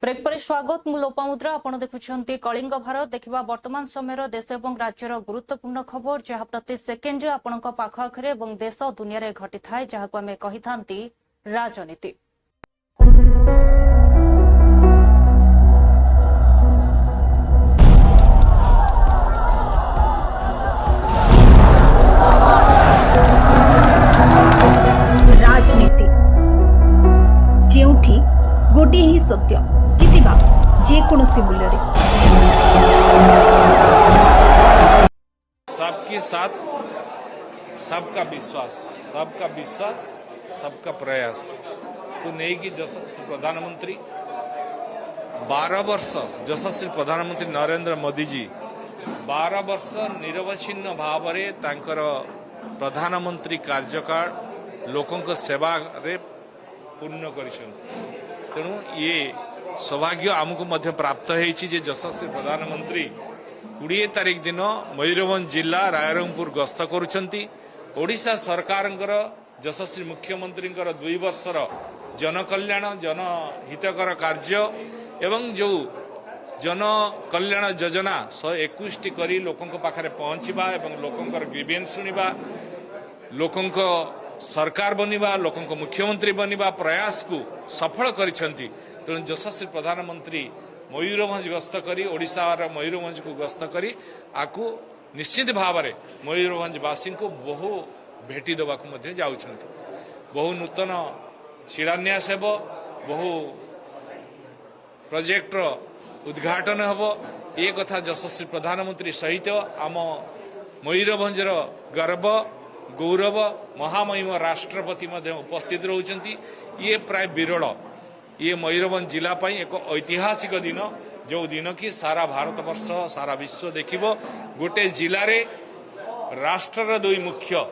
Break पर स्वागत मु लोपामुद्रा आपण देखुछंती कलिंग भारत देखिबा वर्तमान समय देश एवं राज्यर गुरुत्वपूर्ण खबर जहाँ प्रति सेकेंड आपणक पाख आखरे एवं देश दुनिया रे घटी थाए जहाको आमे कहिथांती राजनीति। राजनीति जेउठी गोटे ही सत्य जितिबा जेकोसी मूल्य रे सबके साथ सबका विश्वास सबका प्रयास को नहीं कि यशस्वी प्रधानमंत्री 12 वर्ष यशस्वी प्रधानमंत्री नरेंद्र मोदी जी 12 वर्ष निरवच्छिन्न भाव रे तांकर प्रधानमंत्री कार्यकाल लोकों सेवा रे पूर्ण करिसंती। तेणु ये सौभाग्य आमको मध्य प्राप्त होइछि जे यशस्वी प्रधानमंत्री 20 तारीख दिन मयूरभंज जिला रायरंगपुर गस्त करुछंती। ओडिशा सरकारंकर यशस्वी मुख्यमंत्री 2 वर्षर जनकल्याण जनहितकर कार्य एवं जो जन कल्याण योजना 121 करी लोकों पाखरे पहुंचवा एवं लोकों ग्रीवेंस सुनिबा लोकों सरकार बनिबा लोकों मुख्यमंत्री बनिबा प्रयास को सफल करिसंती। तेणु यशस्वी प्रधानमंत्री मयूरभंज गस्त करी ओडिशार मयूरभंज को गस्त करी आकु निश्चित भाव में मयूरभंजवासी को बहु भेटी देवा जाउछंती। बहु नूतन शिलान्यास हेब बहु प्रोजेक्टर उद्घाटन हेब ये कथा यशस्वी प्रधानमंत्री सहित आम मयूरभंजर गर्व गौरव महामहिम राष्ट्रपति उपस्थित रहउछंती। ये प्राय विरल ये मयूरभंज जिला पाई एक ऐतिहासिक दिन जो दिन की सारा भारत वर्ष सारा विश्व देखिबो गोटे जिले रे राष्ट्र दुई मुख्य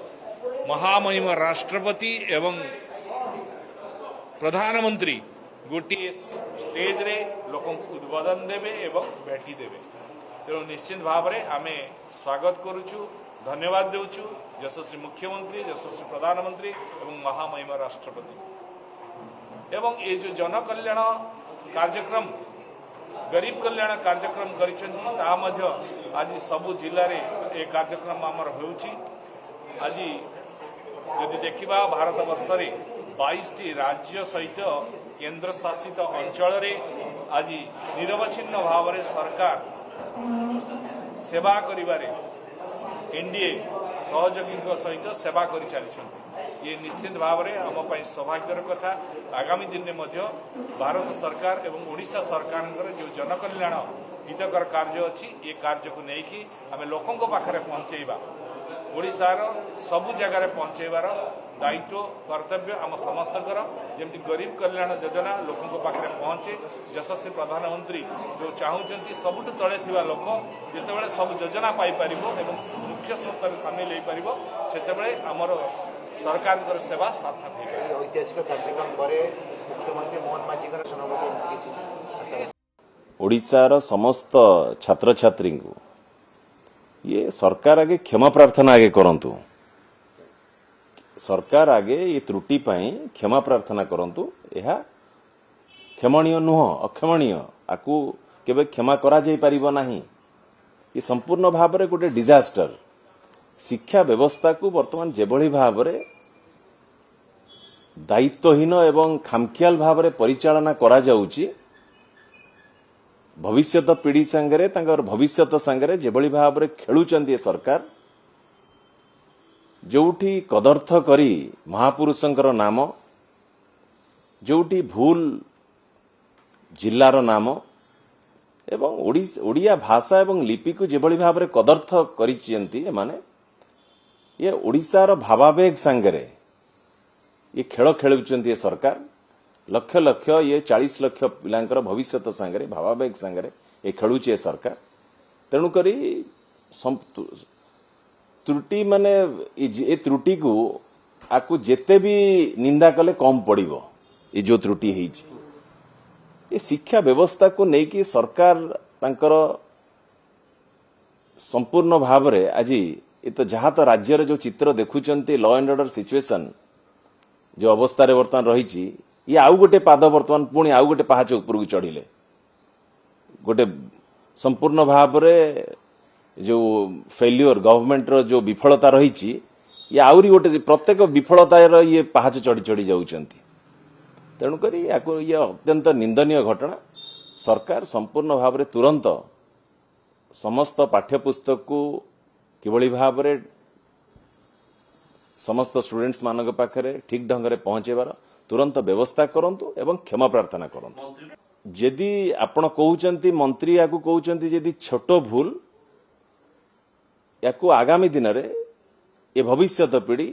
महामहिम राष्ट्रपति एवं प्रधानमंत्री गोटे स्टेज रे लोकों को उद्बोधन देवे एवं भेटी देवे। तेणु निश्चित भाव में आमे स्वागत करुचु धन्यवाद देउचु यशस्वी मुख्यमंत्री यशस्वी प्रधानमंत्री एवं महामहिम राष्ट्रपति एवं ये जो जन कल्याण कार्यक्रम गरीब कल्याण कार्यक्रम करिसेंती ता मध्य आज सबु जिले रे ए कार्यक्रम आमर होउची। आज यदि देखिबा भारत वर्ष रे 22 टी राज्य सहित केंद्र शासित अंचल रे आज निरवच्छिन्न भाव रे सरकार सेवा करिबारे एनडीए सहयोगी सहित सेवा करि चलिछंती। ये निश्चित भाव में आम सौभाग्यर कथा। आगामी दिन में मध्य भारत सरकार एवं ओडिशा सरकार जो जनकल्याण हितकर कार्य अच्छी ये कार्य को लेकिन आम लोकों पाखे पहुंचेबा ओडिशार सबु जगार पहुंचेबार दायित्व कर्तव्य आम समस्तकर जमी गरीब कल्याण योजना लोकों पाखे पहुंचे यशस्वी प्रधानमंत्री जो चाहूँगी सबुठ तले थिबा लोक जितेबाला सब योजना पाइपर एवं मुख्य स्रोत सामिल हो पार से आमर सरकार सेवा सार्थक हो। ऐतिहासिक कार्यक्रम पर मुख्यमंत्री मोहन मांझी ओडिशार समस्त छात्र छात्री को ये सरकार आगे क्षमा प्रार्थना आगे करंतु। सरकार आगे ये त्रुटि पाई क्षमा प्रार्थना करंतु। यह क्षमणीय नुह अक्षमणीय आकु केबे क्षमा करा जाई परिबो नाही। ये संपूर्ण भाव में गोटे डिजास्टर शिक्षा व्यवस्था को वर्तमान जेभली भाव में दायित्वहीन एवं खामखियाल भाव में परिचालना करा जाउची भविष्यत पीढ़ी संगे भविष्यत संगे जेभली भाव में खेलुचंदी सरकार जोठी कदर्थ करी महापुरुषंकर नाम जोठी भूल जिल्लार नाम एवं ओडिया भाषा एवं लिपि को जेभली भाव में कदर्थ करिसेंती माने ये ओडिशार भावावेग संगे ये खेल खेलुचंती सरकार लक्ष लक्ष ये 40 लक्ष पिलांकर भविष्यत संगे भावावेग संगे ये खेलुचे सरकार। तेणुकरी त्रुटि माने ये त्रुटि को आकु जेते भी निंदा कले कम पड़िबो। ये जो त्रुटि हेछि ये शिक्षा व्यवस्था को लेकिन सरकार तांकर संपूर्ण भाव में आज ये तो जहाँ तो राज्य जो चित्र देखुचंती लॉ एंड ऑर्डर सिचुएशन जो अवस्था रे वर्तमान रही ये आउ गोटे पाद वर्तमान पुणी आउ गोटे पाहाच ऊपर चढ़िले गोटे संपूर्ण भाव जो फेल्यूर गवर्नमेंट रो जो विफलता रही ये आउरी गोटे प्रत्येक विफलतार ये पहाच चढ़ी चढ़ी जाउछंती तेणुक ये अत्यंत निंदनीय घटना सरकार संपूर्ण भाव में तुरंत समस्त पाठ्यपुस्तक को किभली भाव में समस्त स्टूडेंट्स मान पाखे ठीक ढंग से पहुंचेबार तुरंत व्यवस्था करंतु एवं क्षमा प्रार्थना करंतु जदि आपण कहउचंती मंत्री याकू कहउचंती जदि छोट भूल याकू आगामी दिन रे ये भविष्यत पीढ़ी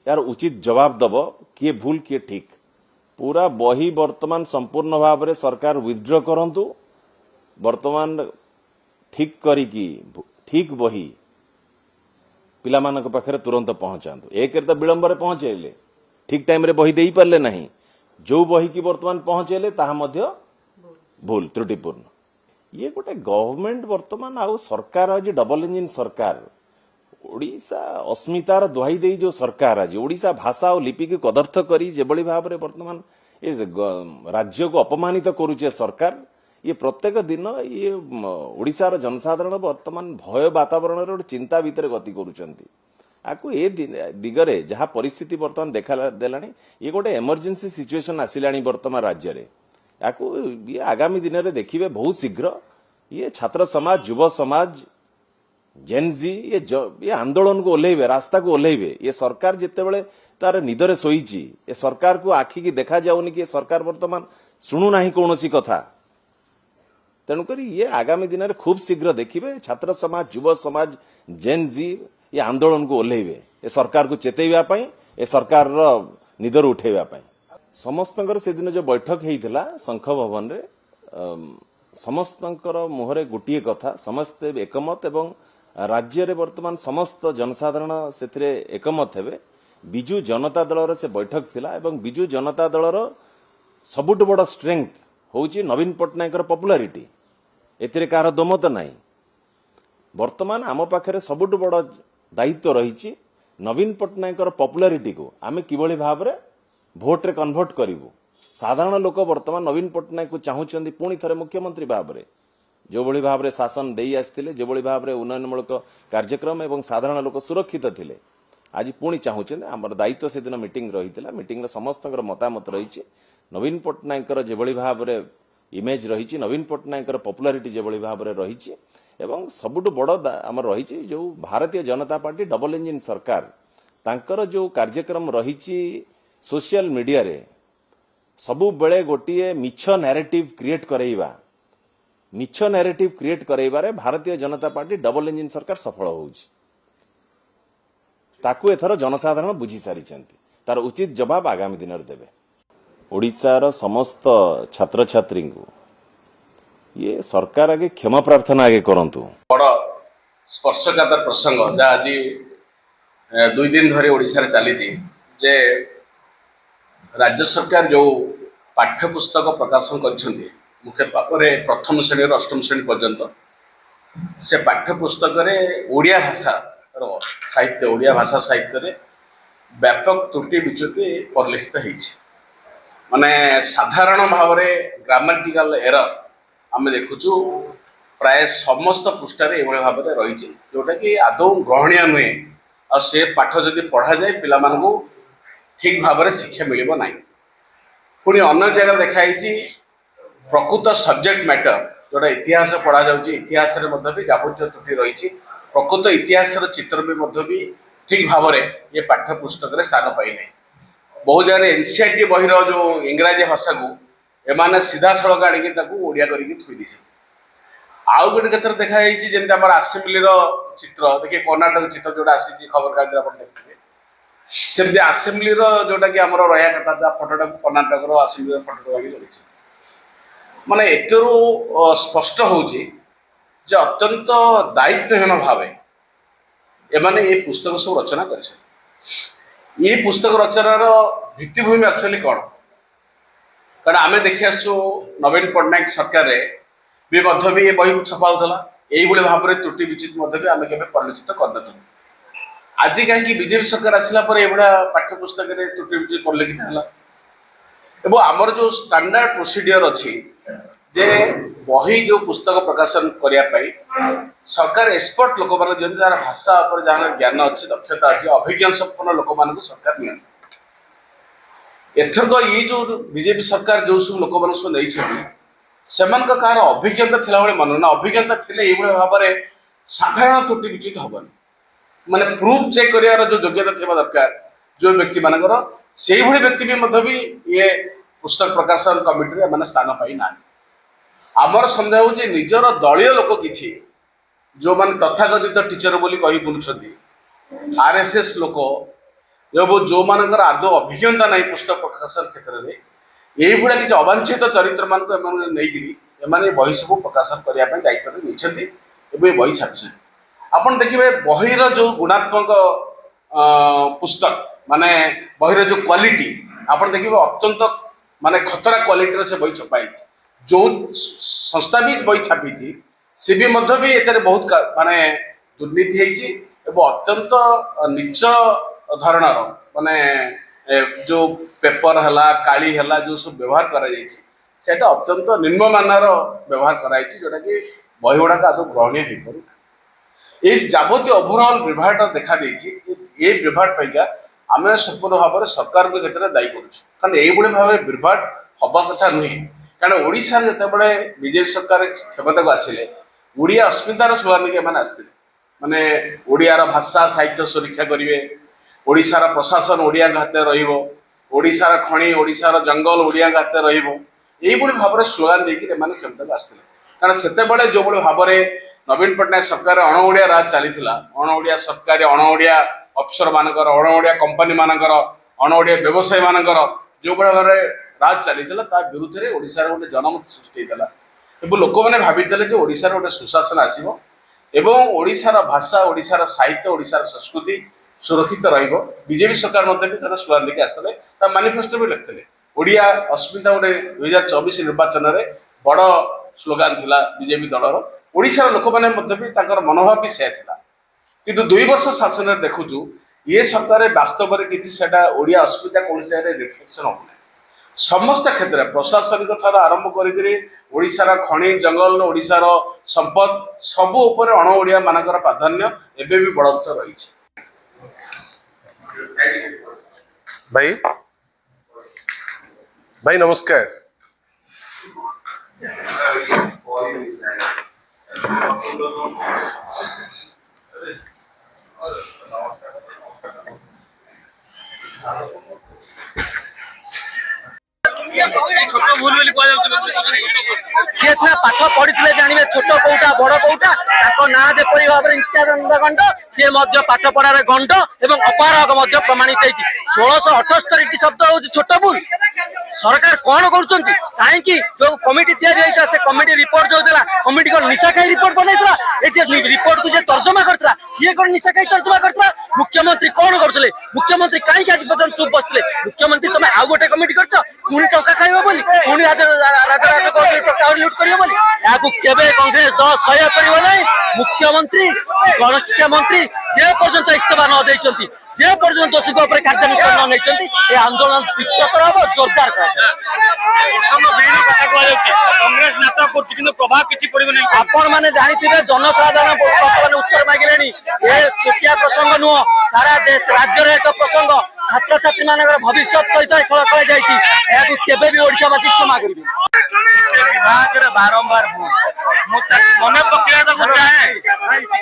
यार उचित जवाब दब किए भूल किए ठीक पूरा बही वर्तमान संपूर्ण भाव में सरकार विथड्र करंतु वर्तमान ठीक करिकी ठीक बही पिलामानक पाखरे तुरंत पहुंचातु एक तो विलंब पहुंचेले ठीक टाइम रे बही देई पारले नहीं जो बही की वर्तमान पहुंचेले ताहा मध्य भूल त्रुटिपूर्ण ये गोटे गवर्नमेंट वर्तमान आउ सरकार आज डबल इंजिन सरकार ओडिशा अस्मितार दुहाई दे जो सरकार आज ओडिशा भाषा और लिपि की कदर्थ करी जेबली भाव में वर्तमान ये राज्य को अपमानित करुचे सरकार ये प्रत्येक दिन ये ओडिशार जनसाधारण वर्तमान भय वातावरण रे चिंता भितर गति करुचंती आकु ए दिगरे जहाँ परिस्थिति वर्तमान देखा देलानी ये गोटे इमरजेंसी सिचुएशन आसिलानी वर्तमान राज्य रे याकू ये आगामी दिन में देखिए बहुत शीघ्र ये छात्र समाज युव समाज जेनजी ये आंदोलन को ओल्लैबे रास्ता को ओल्लैबे ये सरकार जितेबले तार निदरे शोईची ये सरकार को आखि की देखा जाउनी कि सरकार वर्तमान शुणु नाही कौनसी कथा तेणुक ये आगामी दिन में खूब शीघ्र देखिए छात्र समाज युव समाज जेनजी ये आंदोलन को ओल्लैबे ये सरकार को चेतैबा पई ये सरकार रो निदर उठेबा पई समस्तंकर से दिन जो बैठक होता शंख भवन रे समस्तंकर मुहरे गोटे कथा समस्ते एकमत एवं राज्य रे वर्तमान समस्त जनसाधारण से एकमत हेबे बिजु जनता दल से बैठक थिला एवं बिजु जनता दल सबुठ बड़ स्ट्रेंथ होउची नवीन पट्टनायक पॉपुलारिटी एतिरे कार दमत नाही वर्तमान आम पाखरे सबुठ बड़ दायित्व रही नवीन पट्टनायक पॉपुलारिटी को आमे किभली भाव रे भोट रे कन्वर्ट करिवु साधारण लोक वर्तमान नवीन पट्टनायक को चाहूचंदी पुणी थरे मुख्यमंत्री भाव रे जो भली भाव रे शासन देई आस्थिले जे भली भाव रे उन्नयनमूलक कार्यक्रम एवं साधारण लोक सुरक्षित थिले आज पुणी चाहूचंदी हमर दायित्व से दिन मीटिंग रहितिला मीटिंग रे समस्तकर मतामत रहिछि नवीन पट्टनायक जे भली भाव रे इमेज रहिछि नवीन पट्टनायक पॉपुलारिटी जे भली भाव रे रहिछि एवं सबुठ बड़ हमर रहिछि जो Bharatiya Janata party double engine सरकार तांकर जो कार्यक्रम रहिछि सोशल मीडिया रे सबु बेले गोटे मिछ narrative create करैबा मिछ narrative create करैबारे Bharatiya Janata party double engine सरकार सफल होउछि ताकू एथर जनसाधारण बुझी सारिचंती तार उचित जवाब आगामी दिन रे देबे ओडिशार समस्त छात्र छात्री को ये सरकार आगे क्षमा प्रार्थना आगे करंतु बड़ स्पर्शकातर प्रसंग जहाँ आज 2 दिन धरी ओडिशा रे चली जे राज्य सरकार जो पाठ्यपुस्तक प्रकाशन कर मुख्य भाव में प्रथम श्रेणी और अष्टम श्रेणी पर्यंत से पाठ्यपुस्तक ओडिया भाषा साहित्य ओडिया भाषा साहित्य रे व्यापक त्रुटि विच्युति परिलक्षित होइछि माने साधारण भाव में ग्रामेटिकल एरर आम देखुचु प्राय समस्त पृष्ठारे एभली भाव में रही जोटा कि आदौ ग्रहणीय नुहे और से पाठ जदि पढ़ा जाए पिला मानकु ठीक भाव में शिक्षा मिलिबो नाही पुणी अन्य जगह देखाई प्रकृत सब्जेक्ट मैटर जोटा इतिहास पढ़ा जाउची इतिहास रे मध्य भी जाबतीय त्रुटि रही प्रकृत इतिहास चित्र भी ठीक भाव में ये पाठ्य पुस्तक रे स्थान पाई नहीं बहुत जगह एनसीईआरटी बहिर जो इंग्राजी भाषा को एमाने सीधा सड़क आनिकी ओडिया करके थोई दी आउ गोटे क्षेत्र देखाई जमी आम आसेम्बली चित्र देखिए कर्णाटक चित्र जोटा आसी खबर कागज आप देखिए सेमती आसेम्बली जोटा कि आम रहा कथा फटोटा कर्णाटक आसेम्बली फटो लगी माने एतरू स्पष्ट होउची जे अत्यंत दायित्वहीन भाव एमाने ये पुस्तक सब रचना कर ये पुस्तक रचनार भित्तिभूमि एक्चुअली कौन कारण आम देखी आसु नवीन पट्टनायक सरकार भी ये बही छपाऊला यही भाव में त्रुटि विचित आम के परिलक्षित कर आज कहीं बीजेपी सरकार आसला पाठ्यपुस्तक त्रुटि विचित परिलक्षित है एवं आमर जो स्टैंडर्ड प्रोसीडियर अच्छी जे बही जो पुस्तक प्रकाशन करने सरकार एक्सपर्ट लोक मान जार भाषा पर जहाँ ज्ञान अच्छी दक्षता अच्छी अभिज्ञान संपन्न लोक मान सरकार नि एथरक ये जो बीजेपी सरकार जो सब लोक मान सब नहीं से कहार अभिज्ञता थिला बेले मन ना अभिज्ञता थिले ये भाव में साधारण त्रुटि विचित हबन माने प्रूफ चेक करियार जो योग्यता थिबा दरकार जो व्यक्ति मानकर से व्यक्ति भी ये पुस्तक प्रकाशन कमिटी रे माने स्थान पाई ना आमर संदेह हो निजर दलीय लोक किछि जो मान तथाकथित टीचर बोली कही बुलुछंती आरएसएस लोक जो मानकर आदौ अभिज्ञता नहीं पुस्तक प्रकाशन क्षेत्र में यही भाया किसी अवांछित चरित्र मान नहीं बही सब प्रकाशन करने दायित्व नहीं बही छापी आपड़ देखिए बहीर जो गुणात्मक पुस्तक माने बहीर जो क्वालिटी आपड़ देखिए अत्यंत माने खतरा क्वालिटी से बही छपाई जो संस्था भी बही छापी सी भी बहुत माने दुर्नीति होती अत्यंत नीच धरणर माने जो पेपर है काली है जो सब व्यवहार करा अत्यंत निम्नमानर व्यवहार कराई जोटा कि बही गुड़ाक आदौ ग्रहणीय हो पार ये जावतीय ओभरऑल विभाग देखा ये विभाग पाइका आम संपूर्ण भाव में सरकार को क्षेत्र में दायी करुँ यही भाव में विभाग हवा कथा नुहे कारण ओडिशा जितेबाला बीजेपी सरकार क्षमता को आसिले ओडिया अस्मितार स्लोगान मैंने आसते माने ओडियार भाषा साहित्य सुरक्षा करेंगे ओडिशार प्रशासन ओडिया हाथ ओडिशार खଣି ओडिशार जंगल ओडिया हाथ यही भाव में स्लोगान देकर क्षमता को आसते कारण से जो भाव में नवीन पट्टनायक सरकार अण ओडिया राज चली अण ओडिया सरकार अण ओडिया अफिसर मानकर अण ओडिया कंपनी मानकर अण ओडिया व्यवसायी मानकर जो भाव में राज चली विरुद्ध में ओडिशार गोटे जनमत सृष्टि होता लोक मैंने भाई ओडिशार गोटे सुशासन आसो एवं ओडिशार भाषा ओडिशार साहित्य ओडिशार संस्कृति सुरक्षित रहिबो बीजेपी सरकार भी स्लोगान देके आसते मैनिफेस्टो भी लिखते ओडिया अस्मिता गोटे 2024 निर्वाचन में बड़ स्लोगान थिला बीजेपी दलर ओडिशार लोक मैंने मनोभाव भी से था किंतु 2 वर्ष शासन देखुचु ये सरकार वास्तव में किसी सेटा ओडिया अस्मिता कौन रिफ्लेक्शन होना समस्त क्षेत्र प्रशासनिक ठार आरंभ करिशार खଣି जंगल ओडिशार संपद सबू उपर अण ओडिया मानकर प्राधान्य एबे भी बड़त रही भाई भाई नमस्कार छोट भूल बोली सी सीना पाठ पढ़ी जानवे छोट कौटा बड़ कौटा ना जेपरी भाव में नित्यानंद गंड सी पाठ पढ़ार गंड एवं अपारग प्रमाणित होती 1678 शब्द हूँ छोट भूल सरकार कौन कहीं जो कमिटी या कमिटी रिपोर्ट जो देला कमिटी को निशा खाई रिपोर्ट बनाई रिपोर्ट को तर्जमा करता सी कौन निशा खाई तर्जमा करता मुख्यमंत्री कौन करते मुख्यमंत्री कहीं आज पर्यटन चुप बसते मुख्यमंत्री तुम आउ गोटे कमिटी कर पुणी टंका खाइब बोली पुणी टंका लुट कर कांग्रेस दल सहयोग कर मुख्यमंत्री गणशिक्षा मंत्री जे पर्यंत इस्तीफा न देते जे पर्यंत दोषी कार्यानुष्ठान नहीं आंदोलन तीव्रतर हम जोरदार कांग्रेस नेता प्रभाव किसी पड़े आपण मैंने जानते जनसाधारण उत्तर मांगे ये छुटिया प्रसंग नुह सारा देश राज्य एक प्रसंग छात्र छात्री मान भविष्य सहित खेल खेल केवे भी ओडिशावासी क्षमा करेंगे बारंबार मन पकड़ा चाहे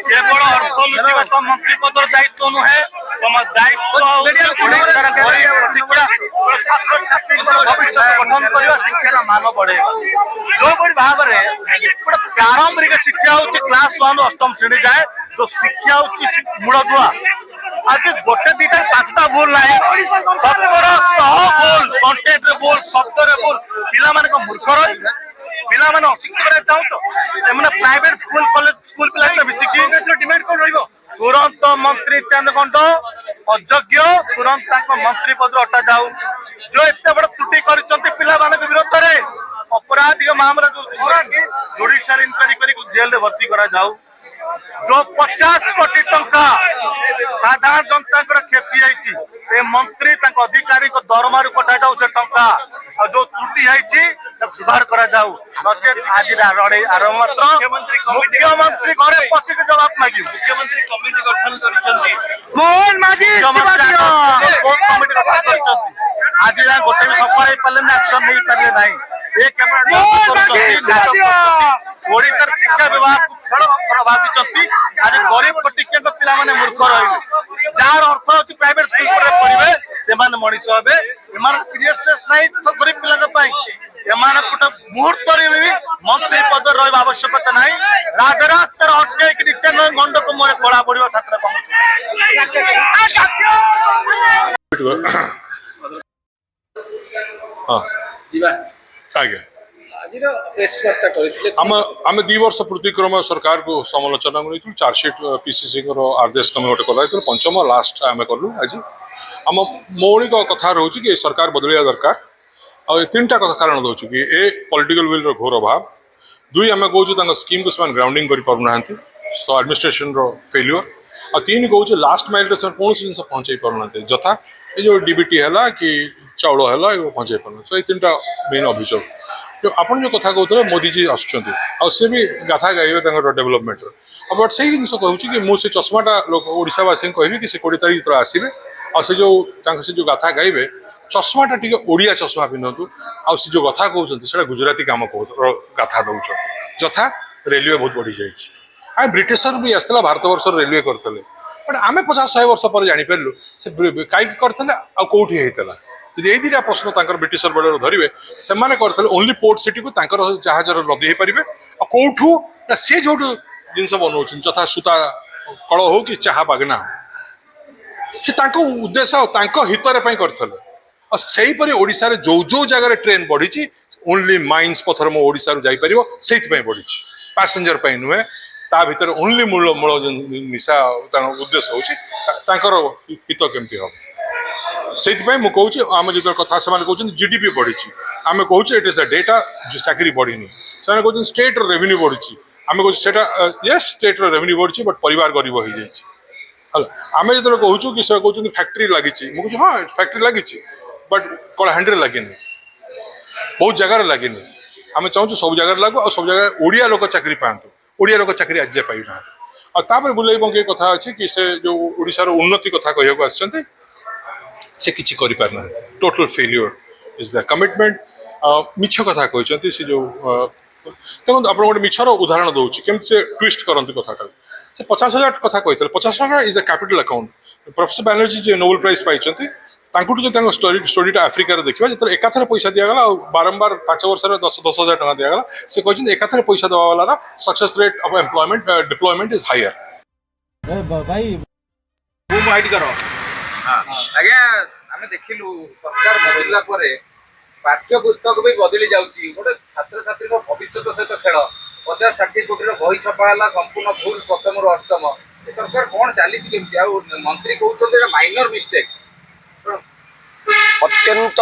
केवल अर्थनैतिक मंत्री पद दायित्व नुहे तुम दायित्व छात्र छात्री भविष्य गठन करवा शिक्षार मान बढ़े जो भाव में गोटे प्रारंभिक शिक्षा हूँ क्लास 1 ରୁ 8ମ श्रेणी जाए जो शिक्षा हूँ मूलदुआ आज गोटे दीटा 5टा भूल ना 17 भूल कंटेंट भूल शब्द भूल पिला मूर्ख पिला अशिक्षित चाहूँ प्राइवेट स्कूल कॉलेज स्कूल पिला डिमांड कौन रही तुरंत मंत्री नित्यानंद गंड अयोग्य तुरंत मंत्री पद हटा जाऊ जो एत बड़ त्रुटि कर विरोध में अपराधिक मामला जुडिशियल इंक्वायरी कर जेल में भर्ती करा जाऊ जो 50 कोटी टंका साधारण जनता क्षति मंत्री अधिकारी दरमारू कटा जाऊ से टंका और जो त्रुटि है सुधार करा जाऊ नचेत आज लड़ाई आरंभ मात्र मुख्यमंत्री घरे पशिक जवाब मांगे मुख्यमंत्री कमिटी गठन कर मोहन माझी कमिटी गठन कर आज जाए गोटे भी सफल हो पारे एक्शन नहीं पारे ना ये केवल ओडिशा शिक्षा विभाग खेल प्रभावित आज गरीब कोटिके पिला माने मूर्ख रही जार अर्थ अच्छी प्राइवेट स्कूल पढ़े से मनीष हे एम सीरियसनेस नहीं तो गरीब पिला गोटे मुहूर्त भी मंत्री पद रहा आवश्यकता ना राजरास्तार अटक नित्यानंद गंड को मोर कला पड़ा छात्र आम 2 वर्ष प्रतिक्रम सरकार को समालोचना को चार्जसीट पीसीसी आदेश कमी गोटे कर पंचम लास्ट आम कलु आज आम मौलिक कथा रोचे कि सरकार बदलिया दरकार आ 3टा कथा कारण दौर कि ए पॉलिटिकल विल घोर अभाव 2 आम कहूँ स्कीम को से ग्राउंडिंग कर सो एडमिनिस्ट्रेशन फेल्युअर आ 3 कहूँ लास्ट माइल कौन जिन पहुँचे पारना जथा ये जो डीबीटी है कि चाउल है पहुँचे पारना सो ये 3टा मेन अभियोग जो आपन जो कथा कहते मोदी जी आसुँच सी भी गाथा गाइबे डेवलपमेंट बट से जिन कहूँ कि मुझे चश्माटा लोक ओडावासी कहबी कि 20 तारीख जो आसवे से जो गाथा गाइबे चश्माटा टी ओडिया चश्मा पिंधु आउ जो कथा कहते गुजराती काम गाथा दौर जथा रेलवे बहुत बढ़ी जाए ब्रिटिशर भी आसला भारत वर्ष रेलवे करते बट आम 50-100 वर्ष पर जापरू से कहीं करते कौटी होता यदि ये 2टा प्रश्न ब्रिटिशर बेल धरवे से ओनली पोर्ट सिटी को जहाज लदी पारे कौटू सी जो जिन बनाऊँ जथा सूता कल हो कि चाह बागना हो से उद्देश्य हितर करते सेहीपरि ओडिशा रे जो जगह ट्रेन बढ़ी ओनली माइंस पथर मो ओडिशा जापर से बढ़ी पैसेंजर पर नुहे ता भीतर ओनली मूल मूल निशा उद्देश्य हूँ हित केमती हम से मुझे आम जो कथा से कहते जीडीपी बढ़ी आम कहूँ इट इज अ डेटा चाकरी बढ़ी से कहते स्टेट रेवेन्यू बढ़ी आम कहूँ यस स्टेट रेवेन्यू बढ़ी बट परिवार गरीब हो जाए आम जो कहूँ कि कहते फैक्ट्री लगी मुझे हाँ फैक्ट्री लगी बट कलाहांडी लगे बहुत जगार लगे आम चाहूँ सब जगह लागू और सब जगह ओडिया लोक चाकरी पातु ओडिया लोक चाकरी आज पाई ना और बुलाई बंगे कथा अच्छी कि से जो ओडिशार उन्नति कथा कहूँ आसते से किसी करना total failure is the commitment मिछ कथा कहते से जो देखो आप गोटे मिछर उदाहरण दूसरी केमती से ट्विस्ट करते कथाटा से 50,000 कथा कहते 50 टका is a capital account professor Banerjee जो नोबेल प्राइज पाई जो स्टोरीटा आफ्रिकार देखा जो एकाथर पैसा दिगला बारंबार 5 वर्ष 10,000 टका दिगला से कहते एकाथर पैसा देवा वाला success rate of employment deployment is higher आज्ञा आम देखिलु सरकार बदलला परे पाठ्य पुस्तक भी बदली जाउची गोटे छात्र छात्री भविष्य सहित खेल 50-60 कोटी बही छपा है संपूर्ण भूल प्रथम रु अष्टम ये सरकार कौन चली मंत्री कहते माइनर मिस्टेक अत्यंत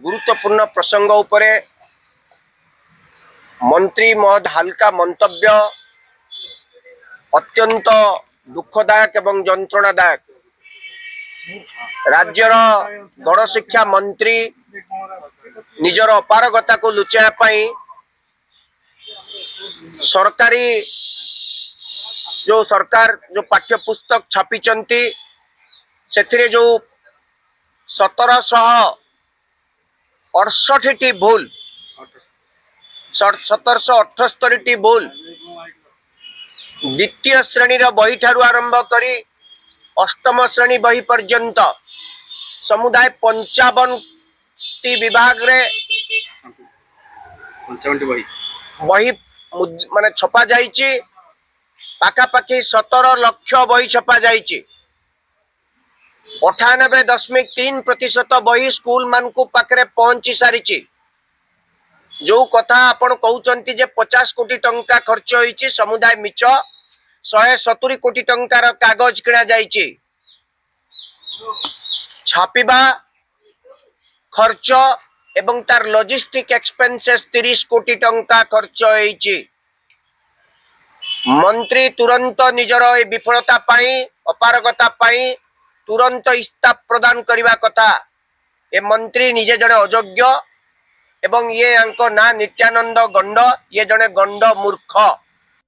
गुरुत्वपूर्ण प्रसंग उपरे मंत्री महोदय हल्का मंतव्य अत्यंत दुखदायक एवं जंत्रणादायक राज्यर गण शिक्षा मंत्री निजर अपारगता को लुचाया पाई सरकारी जो सरकार जो पाठ्य पुस्तक छापिचंती से जो 1768 भूल 1778 भूल द्वितीय श्रेणी बही ठारू आरंभ करी अष्टम श्रेणी बही पर्यंत समुदाय 55 विभाग रे बही माने छपा जाइछि पाखापाखि 17 लाख बही छपा जाइछि 98.3% बही स्कूल मान को पाखरे पहुंची सारी जो कथा आपण कहउचंती जे 50 कोटी टंका खर्च होईछि समुदाय मिच 170 कोटी टंकार कागज किणा जाइछि छापिबा खर्च एवं तार लॉजिस्टिक एक्सपेंसेस 30 कोटी टंका खर्च होईछि मंत्री तुरंत निजर ए विफलता पाई अपारगता पाई तुरंत इस्तीफा प्रदान करबा कथा ए मंत्री निजे जड़े अयोग्य एवं ये अंको ना नित्यानंद गंड ये जड़े गंड मूर्ख।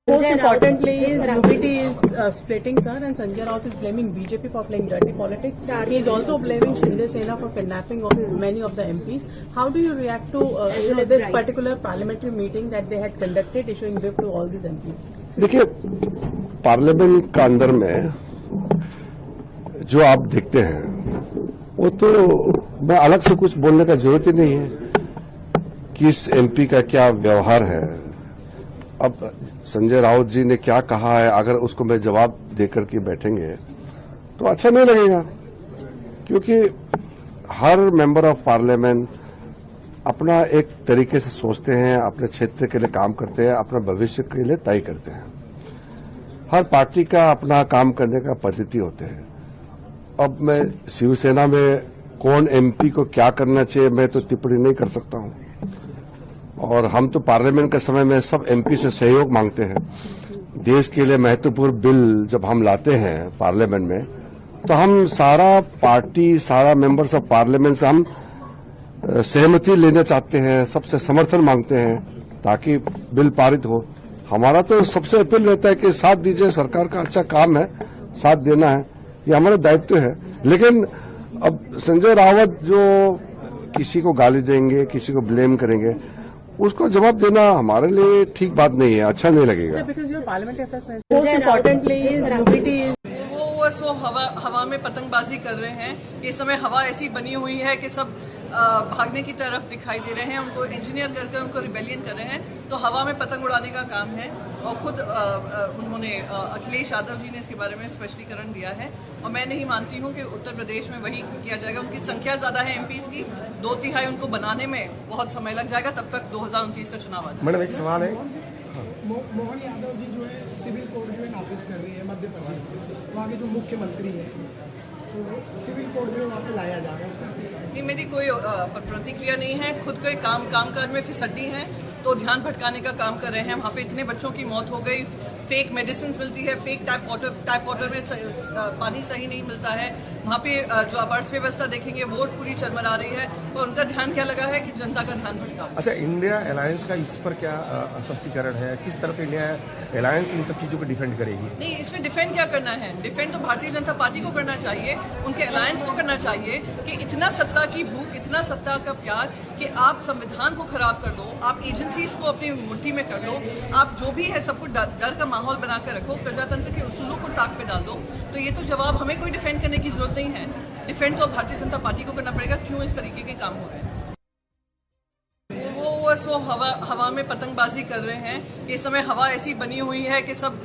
Most importantly is UBT is splitting, sir, and Sanjay Raut is blaming BJP for playing dirty politics. He is also blaming Shinde Sena for kidnapping of many of the MPs. How do you react to this particular parliamentary meeting that they had conducted, issuing whip to all these MPs? देखिए, parliament का अंदर में जो आप देखते हैं वो तो मैं अलग से कुछ बोलने का जरूरत ही नहीं है कि इस एमपी का क्या व्यवहार है। अब संजय राउत जी ने क्या कहा है, अगर उसको मैं जवाब देकर के बैठेंगे तो अच्छा नहीं लगेगा, क्योंकि हर मेंबर ऑफ पार्लियामेंट अपना एक तरीके से सोचते हैं, अपने क्षेत्र के लिए काम करते हैं, अपना भविष्य के लिए तय करते हैं। हर पार्टी का अपना काम करने का पद्धति होते हैं। अब मैं शिवसेना में कौन एमपी को क्या करना चाहिए मैं तो टिप्पणी नहीं कर सकता हूं, और हम तो पार्लियामेंट के समय में सब एमपी से सहयोग मांगते हैं। देश के लिए महत्वपूर्ण बिल जब हम लाते हैं पार्लियामेंट में तो हम सारा पार्टी, सारा मेंबर्स ऑफ पार्लियामेंट से हम सहमति लेना चाहते हैं, सबसे समर्थन मांगते हैं ताकि बिल पारित हो। हमारा तो सबसे अपील रहता है कि साथ दीजिए, सरकार का अच्छा काम है, साथ देना है, ये हमारा दायित्व है। लेकिन अब संजय रावत जो किसी को गाली देंगे, किसी को ब्लेम करेंगे, उसको जवाब देना हमारे लिए ठीक बात नहीं है, अच्छा नहीं लगेगा। Most importantly is UBT is वो बस वो हवा में पतंगबाजी कर रहे हैं कि इस समय हवा ऐसी बनी हुई है कि सब भागने की तरफ दिखाई दे रहे हैं, उनको इंजीनियर करके उनको रिबेलियन कर रहे हैं, तो हवा में पतंग उड़ाने का काम है। और खुद उन्होंने अखिलेश यादव जी ने इसके बारे में स्पष्टीकरण दिया है, और मैं नहीं मानती हूं कि उत्तर प्रदेश में वही किया जाएगा। उनकी संख्या ज्यादा है एमपीज की, 2/3 उनको बनाने में बहुत समय लग जाएगा, तब तक 2029 का चुनाव आ जाएगा। मैडम एक सवाल है, मोहन यादव जी जो है सिविल कोर्ट में नाफिज कर रही है मध्य प्रदेश में, वहाँ के जो मुख्यमंत्री है तो सिविल कोर्ट में वहाँ पे लाया जा रहा है। नहीं, मेरी कोई प्रतिक्रिया नहीं है। खुद के कामकाज में फिसड्डी हैं तो ध्यान भटकाने का काम कर रहे हैं। वहाँ पे इतने बच्चों की मौत हो गई, फेक मेडिसिन मिलती है, फेक टैप वाटर में पानी सही नहीं मिलता है। वहाँ पे जो आप अर्थव्यवस्था देखेंगे वोट पूरी चरमरा रही है, और उनका ध्यान क्या लगा है कि जनता का ध्यान भटका। अच्छा, इंडिया अलायंस का इस पर क्या स्पष्टीकरण है? किस तरह से इंडिया अलायंस इन सब चीजों को डिफेंड करेगी? नहीं, इसमें डिफेंड क्या करना है? डिफेंड तो भारतीय जनता पार्टी को करना चाहिए, उनके अलायंस को करना चाहिए कि इतना सत्ता की भूख, इतना सत्ता का प्यार कि आप संविधान को खराब कर दो, आप एजेंसीज को अपनी मुट्ठी में कर लो, आप जो भी है सबको डर का माहौल बनाकर रखो, प्रजातंत्र के उसूलों को ताक पे डाल दो। तो ये तो जवाब हमें कोई डिफेंड करने की जरूरत नहीं है। डिफेंड तो भारतीय जनता पार्टी को करना पड़ेगा, क्यों इस तरीके के काम हो रहे हैं। वो बस वो हवा में पतंगबाजी कर रहे हैं कि इस समय हवा ऐसी बनी हुई है कि सब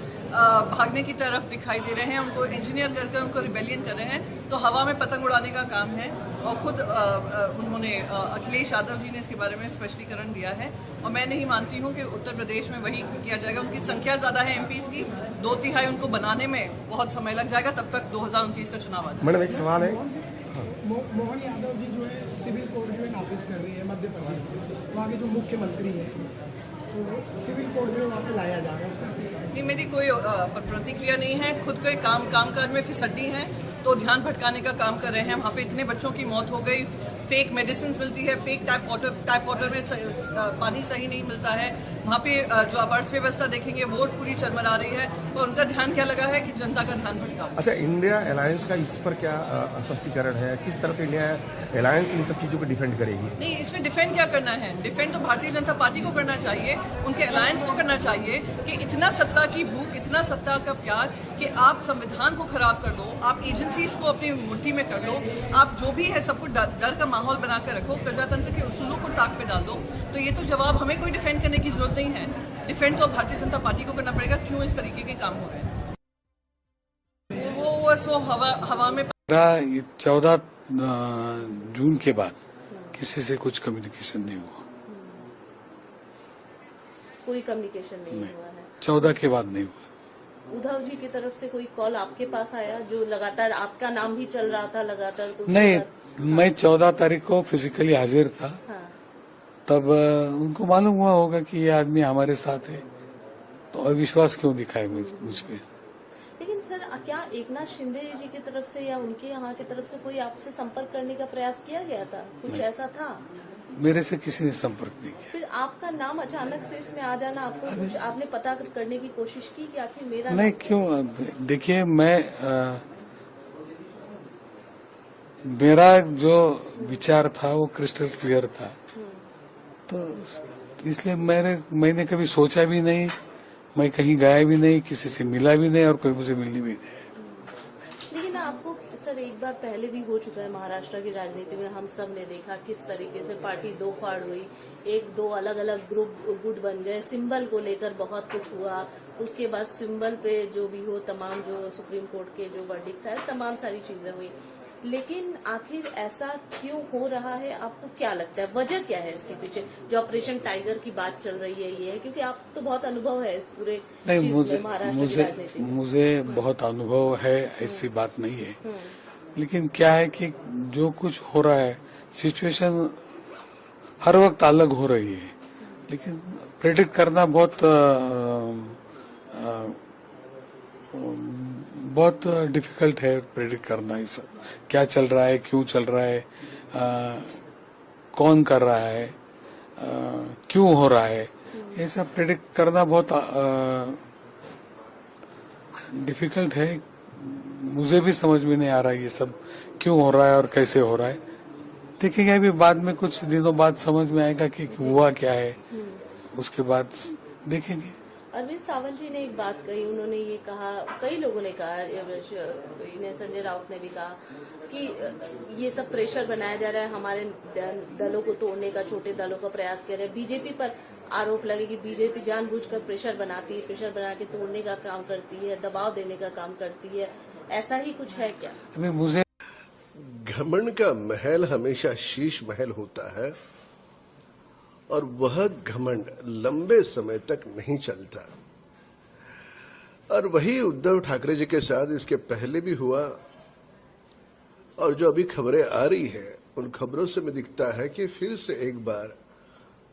भागने की तरफ दिखाई दे रहे हैं, उनको इंजीनियर करके उनको रिबेलियन कर रहे हैं, तो हवा में पतंग उड़ाने का काम है। और खुद उन्होंने अखिलेश यादव जी ने इसके बारे में स्पष्टीकरण दिया है, और मैं नहीं मानती हूं कि उत्तर प्रदेश में वही किया जाएगा। उनकी संख्या ज्यादा है एमपीज की, 2/3 उनको बनाने में बहुत समय लग जाएगा, तब तक 2029 का चुनाव आ जाएगा। मैडम एक सवाल है, मोहन यादव जी जो है सिविल कोर्ट में नाफिज कर रही है मध्य प्रदेश में, वहाँ के जो मुख्यमंत्री है तो सिविल कोर्ट में वहाँ पे लाया जा रहा है। नहीं, मेरी कोई प्रतिक्रिया नहीं है। खुद के कामकाज में फिसड्डी हैं तो ध्यान भटकाने का काम कर रहे हैं। वहाँ पे इतने बच्चों की मौत हो गई, फेक मेडिसिन मिलती है, फेक टैप वाटर में पानी सही नहीं मिलता है। वहाँ पे जो आप अर्थव्यवस्था देखेंगे वोट पूरी चरमरा रही है, और उनका ध्यान क्या लगा है कि जनता का ध्यान भटका। अच्छा, इंडिया अलायंस का इस पर क्या स्पष्टीकरण है? किस तरह से इंडिया अलायंस इन सब चीजों को डिफेंड करेगी? नहीं, इसमें डिफेंड क्या करना है? डिफेंड तो भारतीय जनता पार्टी को करना चाहिए, उनके अलायंस को करना चाहिए कि इतना सत्ता की भूख, इतना सत्ता का प्यार कि आप संविधान को खराब कर दो, आप एजेंसीज को अपनी मुट्ठी में कर लो, आप जो भी है सबको डर का माहौल बनाकर रखो, प्रजातंत्र के उसूलों को ताक पे डाल दो। तो ये तो जवाब हमें कोई डिफेंड करने की जरूरत नहीं है। डिफेंड तो भारतीय जनता पार्टी को करना पड़ेगा, क्यों इस तरीके के काम हो रहे हैं। वो बस वो हवा में 14 जून के बाद किसी से कुछ कम्युनिकेशन नहीं हुआ। कोई कम्युनिकेशन नहीं हुआ है? 14 के बाद नहीं हुआ। उद्धव जी की तरफ से कोई कॉल आपके पास आया? जो लगातार आपका नाम भी चल रहा था लगातार, तो नहीं, मैं 14 तारीख को फिजिकली हाजिर था। हाँ। तब उनको मालूम हुआ होगा कि ये आदमी हमारे साथ है, तो अविश्वास क्यों दिखाए मुझ पे? लेकिन सर क्या एकनाथ शिंदे जी की तरफ से या उनके यहाँ की तरफ से कोई आपसे संपर्क करने का प्रयास किया गया था? कुछ ऐसा था? मेरे से किसी ने संपर्क नहीं किया। फिर आपका नाम अचानक से इसमें आ जाना, आपको कुछ आपने पता करने की कोशिश की कि आखिर मेरा नहीं, क्यों? देखिए, मेरा जो विचार था वो क्रिस्टल क्लियर था, तो इसलिए मैंने कभी सोचा भी नहीं, मैं कहीं गया भी नहीं, किसी से मिला भी नहीं और कोई मुझे मिलने भी नहीं। लेकिन आपको सर एक बार पहले भी हो चुका है महाराष्ट्र की राजनीति में, हम सब ने देखा किस तरीके से पार्टी दो फाड़ हुई, एक दो अलग अलग ग्रुप गुट बन गए, सिंबल को लेकर बहुत कुछ हुआ, उसके बाद सिंबल पे जो भी हो तमाम जो सुप्रीम कोर्ट के जो वर्डिक्ट्स है तमाम सारी चीजें हुई। लेकिन आखिर ऐसा क्यों हो रहा है, आपको क्या लगता है वजह क्या है इसके पीछे? जो ऑपरेशन टाइगर की बात चल रही है ये है, क्योंकि आप तो बहुत अनुभव है इस पूरे चीज में, महाराष्ट्र की राजनीति में। मुझे बहुत अनुभव है, ऐसी बात नहीं है, लेकिन क्या है कि जो कुछ हो रहा है, सिचुएशन हर वक्त अलग हो रही है, लेकिन प्रेडिक्ट करना बहुत डिफिकल्ट है। प्रेडिक्ट करना ही सब क्या चल रहा है, क्यों चल रहा है, कौन कर रहा है, क्यों हो रहा है, ये सब प्रेडिक्ट करना बहुत डिफिकल्ट है। मुझे भी समझ में नहीं आ रहा है ये सब क्यों हो रहा है और कैसे हो रहा है। देखेंगे अभी बाद में, कुछ दिनों बाद समझ में आएगा कि हुआ क्या है, उसके बाद देखेंगे। अरविंद सावंत जी ने एक बात कही, उन्होंने ये कहा, कई लोगों ने कहा, इन्हें संजय राउत ने भी कहा कि ये सब प्रेशर बनाया जा रहा है, हमारे दलों को तोड़ने का, छोटे दलों का प्रयास कर रहे हैं। बीजेपी पर आरोप लगे कि बीजेपी जानबूझकर प्रेशर बनाती है, प्रेशर बना के तोड़ने का काम करती है, दबाव देने का काम करती है, ऐसा ही कुछ है क्या? मुझे घमंड का महल हमेशा शीश महल होता है और वह घमंड लंबे समय तक नहीं चलता, और वही उद्धव ठाकरे जी के साथ इसके पहले भी हुआ, और जो अभी खबरें आ रही है उन खबरों से में दिखता है कि फिर से एक बार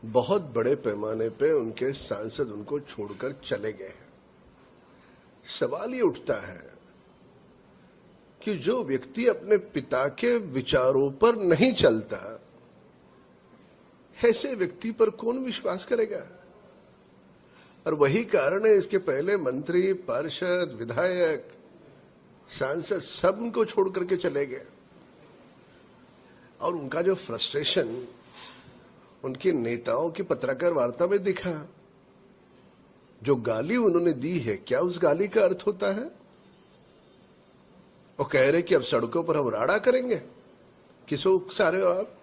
बहुत बड़े पैमाने पे उनके सांसद उनको छोड़कर चले गए हैं। सवाल ये उठता है कि जो व्यक्ति अपने पिता के विचारों पर नहीं चलता, ऐसे व्यक्ति पर कौन विश्वास करेगा? और वही कारण है, इसके पहले मंत्री, पार्षद, विधायक, सांसद सब उनको छोड़ करके चले गए, और उनका जो फ्रस्ट्रेशन उनके नेताओं की पत्रकार वार्ता में दिखा। जो गाली उन्होंने दी है, क्या उस गाली का अर्थ होता है? वो कह रहे कि अब सड़कों पर हम राड़ा करेंगे, किसको उकसा रहे हो आप?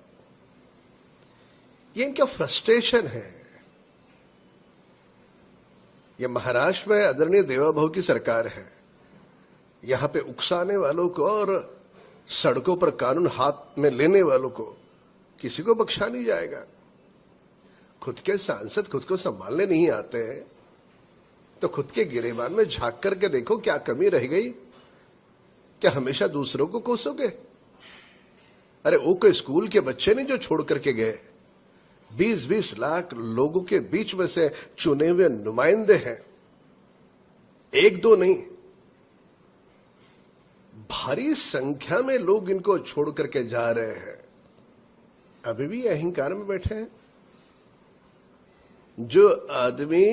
ये इनका फ्रस्ट्रेशन है। ये महाराष्ट्र में आदरणीय देवाभाऊ की सरकार है, यहां पे उकसाने वालों को और सड़कों पर कानून हाथ में लेने वालों को किसी को बख्शा नहीं जाएगा। खुद के सांसद खुद को संभालने नहीं आते हैं तो खुद के गिरेबान में झांक करके देखो क्या कमी रह गई? क्या हमेशा दूसरों को कोसोगे? अरे वो कोई स्कूल के बच्चे नहीं जो छोड़ करके गए, 20-20 लाख लोगों के बीच में से चुने हुए नुमाइंदे हैं, एक दो नहीं, भारी संख्या में लोग इनको छोड़ करके जा रहे हैं। अभी भी अहंकार में बैठे हैं। जो आदमी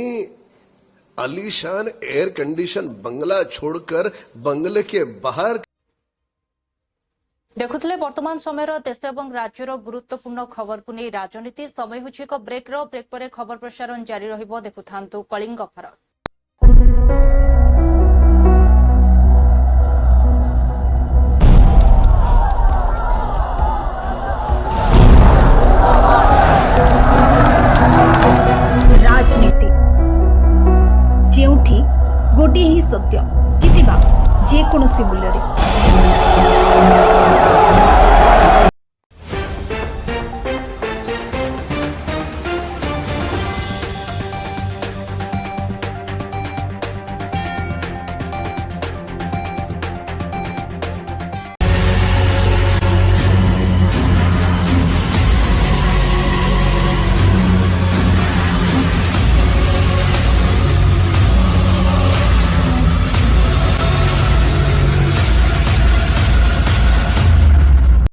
आलीशान एयर कंडीशन बंगला छोड़कर बंगले के बाहर देखुले वर्तमान समय देश और राज्यर गुरुत्वपूर्ण खबर को नहीं राजनीति समय होछि एक ब्रेक पर खबर प्रसारण जारी रहिबो। देखुथांतु कलिंग भारत। राजनीति जेउठी गोटे ही सत्य जितिबा जेकोसी मूल्य रे।